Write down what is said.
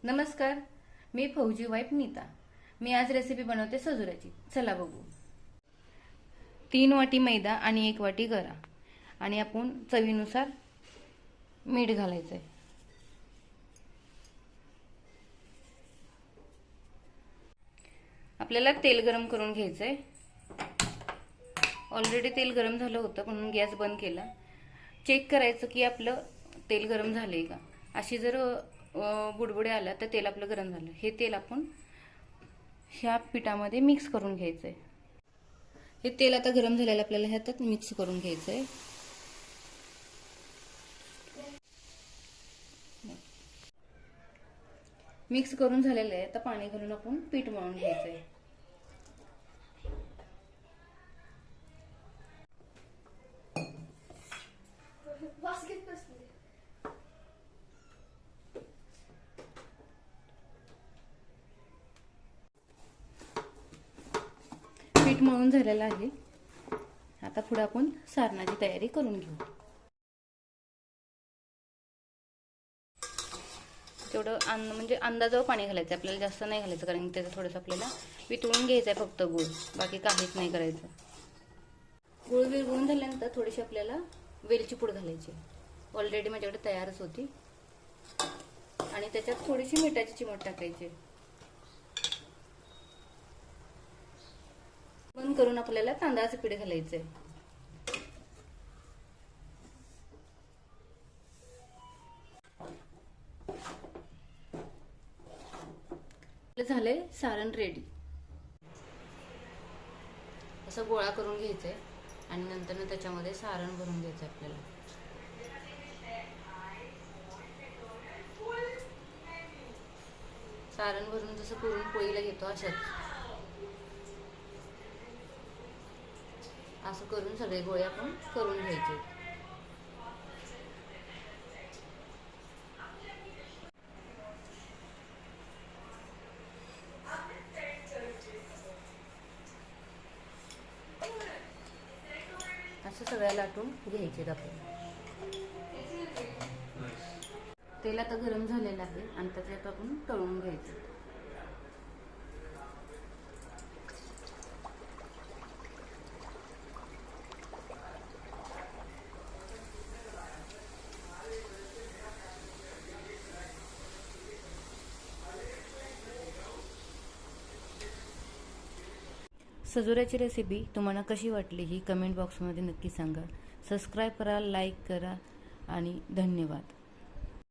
नमस्कार, मी फौजी वाईफ नीता। मी आज रेसिपी बनवते सजुराची। चला बघू। 3 वाटी मैदा आणि 1 वाटी गरा आणि आपण चवीनुसार मीठ घालायचंय। आपल्याला तेल गरम करून घ्यायचंय। ऑलरेडी तेल गरम झालं होतं म्हणून गॅस बंद केला। चेक करायचं की आपलं तेल गरम झालंय का। अशी जर बुडबुडे आला तर तेल आपलं गरम झालं। हे तेल आपण ह्या पिठामध्ये मिक्स करून घ्यायचंय। हे तेल आता गरम झालेलं आपल्याला ह्यात मिक्स करून घ्यायचंय। मिक्स करून झालेलं आहे। आता पाणी घालून आपण पीठ मळून घ्यायचंय। पीठ मळून झालेलं आहे। आता पुढे आपण सारणाची तयारी करून घेऊ। तेवढं म्हणजे अंदाजावर पाणी घालायचं, आपल्याला जास्त नाही घालायचं, कारण त्याचं थोडंसं आपल्याला वितळून घ्यायचं आहे फक्त गूळ, बाकी काहीच नाही करायचं। गूळ विरघळून झाल्यानंतर थोडीशी आपल्याला वेलची पूड घालायची। ऑलरेडी माझ्याकडे तयारच होती। आणि त्याच्यात थोडीशी मिठाची चिमट टाकायची। बंद करून आपल्याला तांदळाचं पीठ घालायचंय। झाले सारण रेडी। असं गोळा करून घ्यायचंय आणि नंतर त्याच्यामध्ये सारण भरून घ्यायचं आपल्याला। सारण भरून जसं पुरणपोळीला घेतो असं करून सगळे गोळे आपण करून घ्यायचे। असं सगळ्या लाटून घ्यायचे आपल्याला। तेल आता गरम झालेलं आहे आणि त्याच्यात आपण तळून घ्यायचं। सजुराची रेसिपी तुम्हाला कशी वाटली ही कमेंट बॉक्समध्ये नक्की सांगा। सबस्क्राईब करा, लाईक करा आणि धन्यवाद।